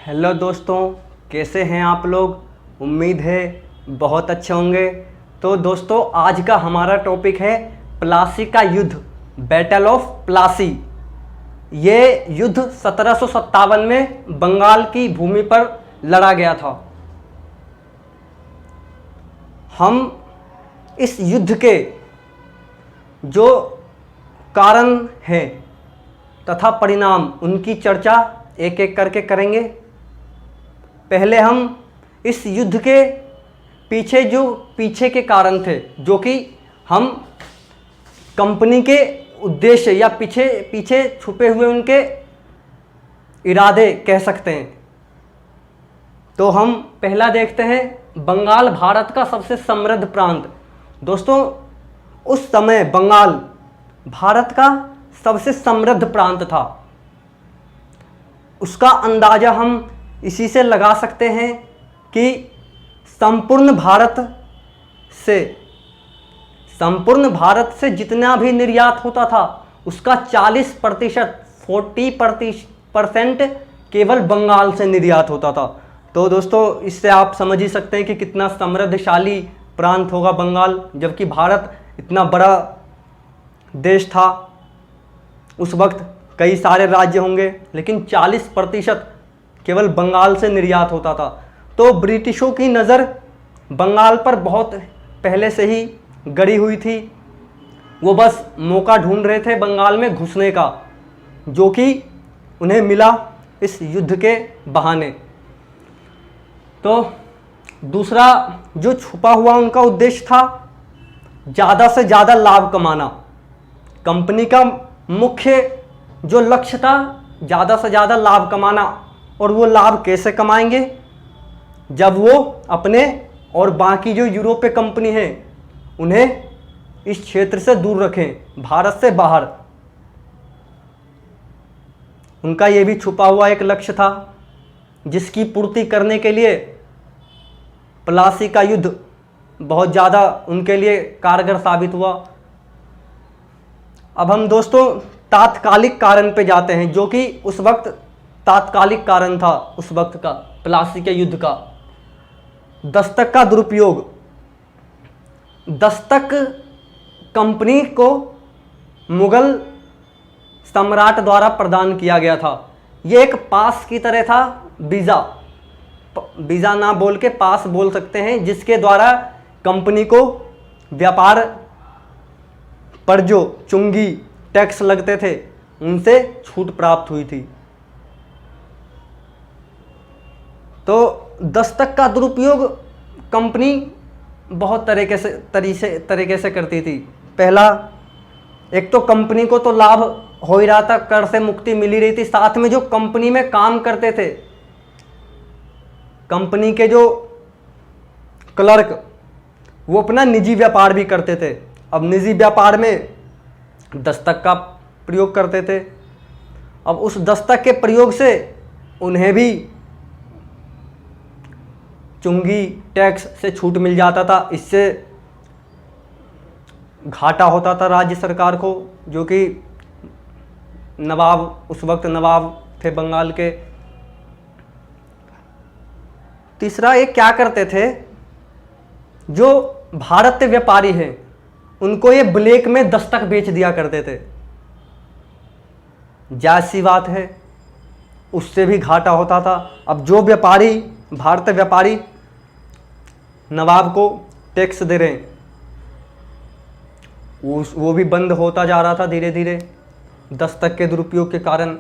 Hello दोस्तों, कैसे हैं आप लोग। उम्मीद है बहुत अच्छे होंगे। तो दोस्तों, आज का हमारा टॉपिक है प्लासी का युद्ध, बैटल ऑफ प्लासी। ये युद्ध 1757 में बंगाल की भूमि पर लड़ा गया था। हम इस युद्ध के जो कारण हैं तथा परिणाम, उनकी चर्चा एक एक करके करेंगे। पहले हम इस युद्ध के पीछे के कारण थे, जो कि हम कंपनी के उद्देश्य या पीछे छुपे हुए उनके इरादे कह सकते हैं। तो हम पहला देखते हैं, बंगाल भारत का सबसे समृद्ध प्रांत। दोस्तों, उस समय बंगाल भारत का सबसे समृद्ध प्रांत था। उसका अंदाज़ा हम इसी से लगा सकते हैं कि संपूर्ण भारत से जितना भी निर्यात होता था, उसका 40% केवल बंगाल से निर्यात होता था। तो दोस्तों, इससे आप समझ ही सकते हैं कि कितना समृद्धशाली प्रांत होगा बंगाल। जबकि भारत इतना बड़ा देश था, उस वक्त कई सारे राज्य होंगे, लेकिन 40% केवल बंगाल से निर्यात होता था। तो ब्रिटिशों की नज़र बंगाल पर बहुत पहले से ही गड़ी हुई थी। वो बस मौका ढूंढ रहे थे बंगाल में घुसने का, जो कि उन्हें मिला इस युद्ध के बहाने। तो दूसरा जो छुपा हुआ उनका उद्देश्य था, ज़्यादा से ज़्यादा लाभ कमाना। कंपनी का मुख्य जो लक्ष्य था, ज़्यादा से ज़्यादा लाभ कमाना। और वो लाभ कैसे कमाएंगे, जब वो अपने और बाकी जो यूरोपीय कंपनी है उन्हें इस क्षेत्र से दूर रखें, भारत से बाहर। उनका ये भी छुपा हुआ एक लक्ष्य था, जिसकी पूर्ति करने के लिए प्लासी का युद्ध बहुत ज़्यादा उनके लिए कारगर साबित हुआ। अब हम दोस्तों तात्कालिक कारण पे जाते हैं, जो कि उस वक्त तात्कालिक कारण था, उस वक्त का प्लासी के युद्ध का। दस्तक का दुरुपयोग। दस्तक कंपनी को मुगल सम्राट द्वारा प्रदान किया गया था। ये एक पास की तरह था, वीज़ा ना बोल के पास बोल सकते हैं, जिसके द्वारा कंपनी को व्यापार पर जो चुंगी टैक्स लगते थे, उनसे छूट प्राप्त हुई थी। तो दस्तक का दुरुपयोग कंपनी बहुत तरीके से करती थी। पहला, एक तो कंपनी को तो लाभ हो ही रहा था, कर से मुक्ति मिल ही रही थी, साथ में जो कंपनी में काम करते थे, कंपनी के जो क्लर्क, वो अपना निजी व्यापार भी करते थे। अब निजी व्यापार में दस्तक का प्रयोग करते थे। अब उस दस्तक के प्रयोग से उन्हें भी चुंगी टैक्स से छूट मिल जाता था। इससे घाटा होता था राज्य सरकार को, जो कि उस वक्त नवाब थे बंगाल के। तीसरा, ये क्या करते थे, जो भारतीय व्यापारी हैं उनको ये ब्लैक में दस्तक बेच दिया करते थे। जायज़ सी बात है, उससे भी घाटा होता था। अब जो भारतीय व्यापारी नवाब को टैक्स दे रहे हैं, वो भी बंद होता जा रहा था धीरे धीरे दस्तक के दुरुपयोग के कारण।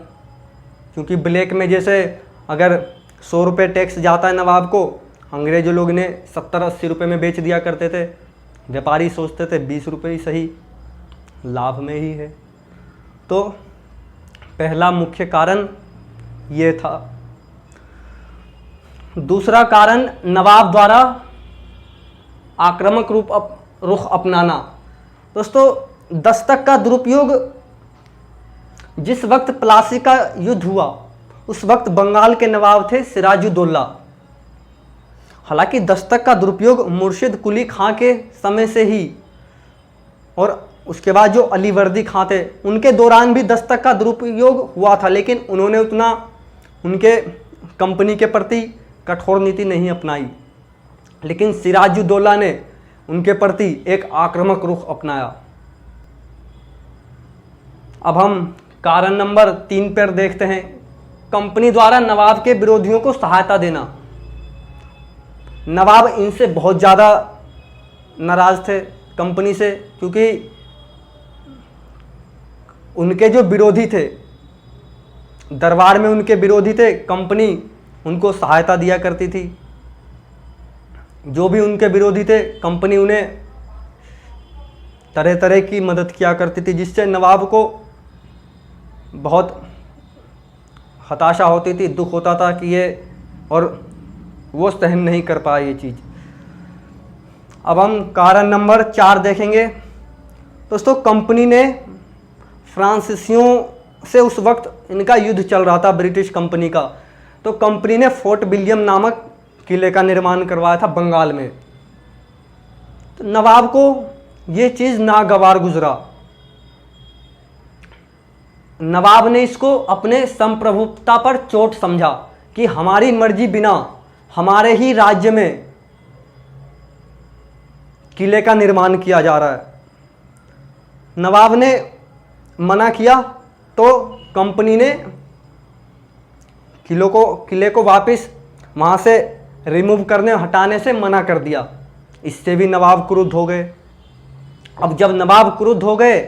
क्योंकि ब्लैक में जैसे अगर 100 रुपये टैक्स जाता है नवाब को, अंग्रेज़ों लोग ने 70-80 रुपये में बेच दिया करते थे। व्यापारी सोचते थे 20 रुपये ही सही, लाभ में ही है। तो पहला मुख्य कारण ये था। दूसरा कारण, नवाब द्वारा आक्रामक रुख अपनाना। दोस्तों, दस्तक का दुरुपयोग, जिस वक्त प्लासी का युद्ध हुआ, उस वक्त बंगाल के नवाब थे सिराजुद्दौला। हालांकि दस्तक का दुरुपयोग मुर्शिद कुली खां के समय से ही, और उसके बाद जो अलीवर्दी खां थे, उनके दौरान भी दस्तक का दुरुपयोग हुआ था, लेकिन उन्होंने उतना उनके कंपनी के प्रति कठोर नीति नहीं अपनाई, लेकिन सिराजुद्दौला ने उनके प्रति एक आक्रामक रुख अपनाया। अब हम कारण नंबर 3 पर देखते हैं, कंपनी द्वारा नवाब के विरोधियों को सहायता देना। नवाब इनसे बहुत ज़्यादा नाराज थे कंपनी से, क्योंकि उनके जो विरोधी थे, दरबार में उनके विरोधी थे, कंपनी उनको सहायता दिया करती थी। जो भी उनके विरोधी थे, कंपनी उन्हें तरह तरह की मदद किया करती थी, जिससे नवाब को बहुत हताशा होती थी, दुख होता था कि ये, और वो सहन नहीं कर पाए ये चीज़। अब हम कारण नंबर 4 देखेंगे। दोस्तों, कंपनी ने फ्रांसीसियों से, उस वक्त इनका युद्ध चल रहा था ब्रिटिश कंपनी का, तो कंपनी ने फोर्ट विलियम नामक किले का निर्माण करवाया था बंगाल में। तो नवाब को ये चीज़ नागवार गुजरा। नवाब ने इसको अपने संप्रभुता पर चोट समझा कि हमारी मर्जी बिना हमारे ही राज्य में किले का निर्माण किया जा रहा है। नवाब ने मना किया तो कंपनी ने किले को वापस वहाँ से रिमूव करने, हटाने से मना कर दिया। इससे भी नवाब क्रुद्ध हो गए। अब जब नवाब क्रुद्ध हो गए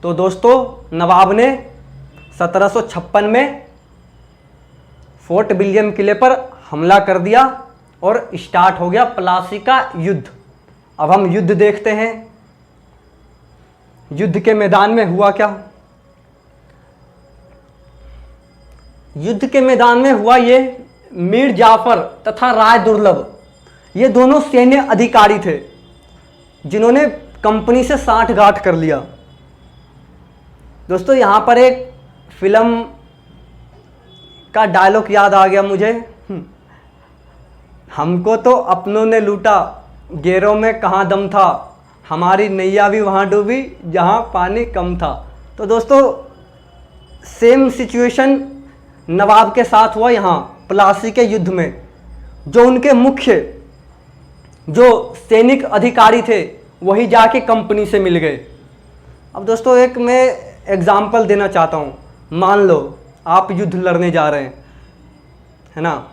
तो दोस्तों, नवाब ने 1756 में फोर्ट विलियम किले पर हमला कर दिया और स्टार्ट हो गया प्लासी का युद्ध। अब हम युद्ध देखते हैं। युद्ध के मैदान में हुआ क्या? युद्ध के मैदान में हुआ ये, मीर जाफर तथा राय दुर्लभ, ये दोनों सैन्य अधिकारी थे जिन्होंने कंपनी से साठगांठ कर लिया। दोस्तों, यहाँ पर एक फिल्म का डायलॉग याद आ गया मुझे, हमको तो अपनों ने लूटा, गैरों में कहाँ दम था, हमारी नैया भी वहाँ डूबी जहाँ पानी कम था। तो दोस्तों, सेम सिचुएशन नवाब के साथ हुआ यहाँ प्लासी के युद्ध में। जो उनके मुख्य जो सैनिक अधिकारी थे वही जाके कंपनी से मिल गए। अब दोस्तों, एक मैं एग्जाम्पल देना चाहता हूँ। मान लो आप युद्ध लड़ने जा रहे हैं, है ना,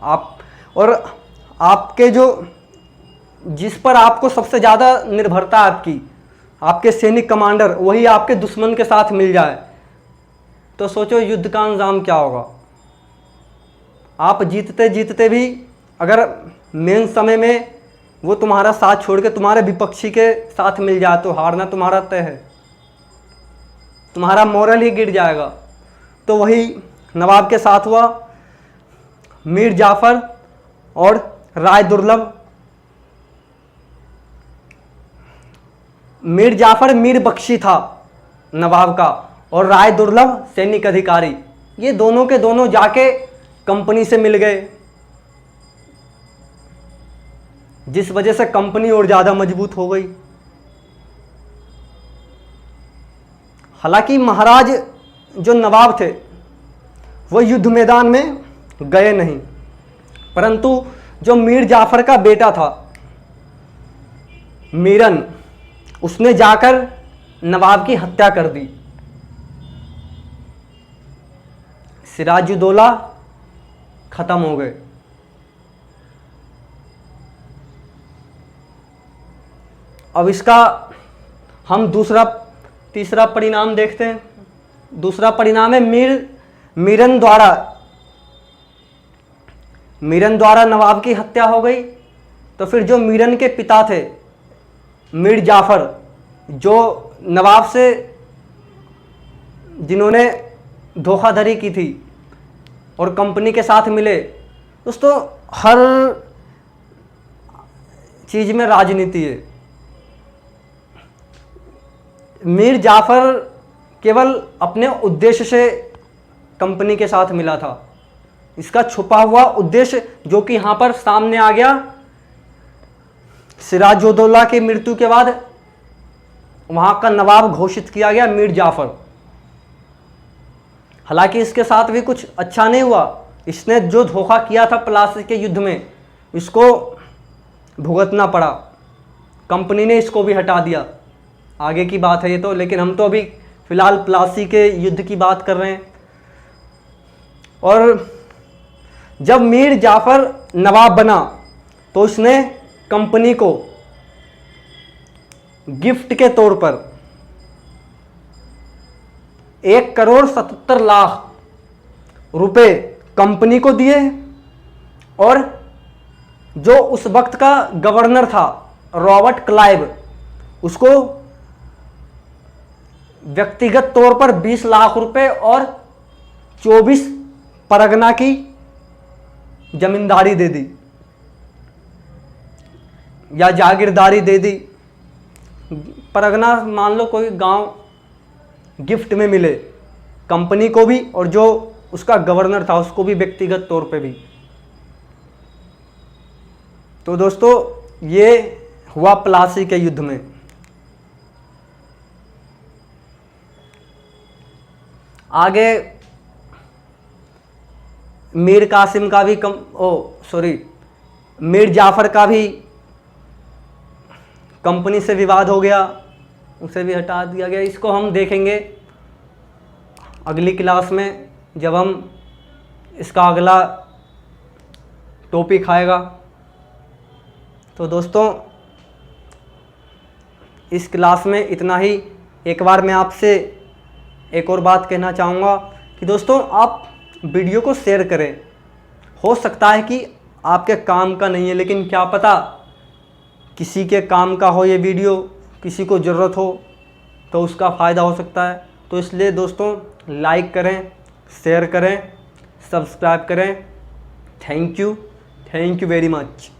आप, और आपके जो, जिस पर आपको सबसे ज़्यादा निर्भरता है आपके सैनिक कमांडर, वही आपके दुश्मन के साथ मिल जाए, तो सोचो युद्ध का अंजाम क्या होगा। आप जीतते जीतते भी अगर मेन समय में वो तुम्हारा साथ छोड़ के तुम्हारे विपक्षी के साथ मिल जाए तो हारना तुम्हारा तय है, तुम्हारा मोरल ही गिर जाएगा। तो वही नवाब के साथ हुआ। मीर जाफर और राय दुर्लभ, मीर जाफर मीर बख्शी था नवाब का, और राय दुर्लभ सैनिक अधिकारी, ये दोनों के दोनों जाके कंपनी से मिल गए, जिस वजह से कंपनी और ज़्यादा मजबूत हो गई। हालांकि महाराज जो नवाब थे वो युद्ध मैदान में गए नहीं, परंतु जो मीर जाफर का बेटा था मीरन, उसने जाकर नवाब की हत्या कर दी। सिराजुद्दौला खत्म हो गए। अब इसका हम तीसरा परिणाम देखते हैं। दूसरा परिणाम है मीरन द्वारा नवाब की हत्या हो गई। तो फिर जो मीरन के पिता थे मीर जाफर, जो नवाब से जिन्होंने धोखाधड़ी की थी और कंपनी के साथ मिले। दोस्तों, हर चीज़ में राजनीति है। मीर जाफर केवल अपने उद्देश्य से कंपनी के साथ मिला था। इसका छुपा हुआ उद्देश्य जो कि यहाँ पर सामने आ गया, सिराजुद्दौला की मृत्यु के बाद वहाँ का नवाब घोषित किया गया मीर जाफर। हालांकि इसके साथ भी कुछ अच्छा नहीं हुआ। इसने जो धोखा किया था प्लासी के युद्ध में, इसको भुगतना पड़ा। कंपनी ने इसको भी हटा दिया, आगे की बात है ये तो, लेकिन हम तो अभी फ़िलहाल प्लासी के युद्ध की बात कर रहे हैं। और जब मीर जाफ़र नवाब बना तो उसने कंपनी को गिफ्ट के तौर पर 1,77,00,000 रुपए कंपनी को दिए, और जो उस वक्त का गवर्नर था रॉबर्ट क्लाइव, उसको व्यक्तिगत तौर पर 20 लाख रुपए और 24 परगना की जमींदारी दे दी या जागीरदारी दे दी। परगना मान लो कोई गांव गिफ्ट में मिले कंपनी को भी, और जो उसका गवर्नर था उसको भी व्यक्तिगत तौर पे भी। तो दोस्तों ये हुआ प्लासी के युद्ध में। आगे मीर कासिम का भी मीर जाफ़र का भी कंपनी से विवाद हो गया, उसे भी हटा दिया गया। इसको हम देखेंगे अगली क्लास में, जब हम इसका अगला टॉपिक आएगा। तो दोस्तों इस क्लास में इतना ही। एक बार मैं आपसे एक और बात कहना चाहूँगा कि दोस्तों आप वीडियो को शेयर करें। हो सकता है कि आपके काम का नहीं है, लेकिन क्या पता किसी के काम का हो ये वीडियो, किसी को ज़रूरत हो तो उसका फ़ायदा हो सकता है। तो इसलिए दोस्तों लाइक करें, शेयर करें, सब्सक्राइब करें। Thank you very much.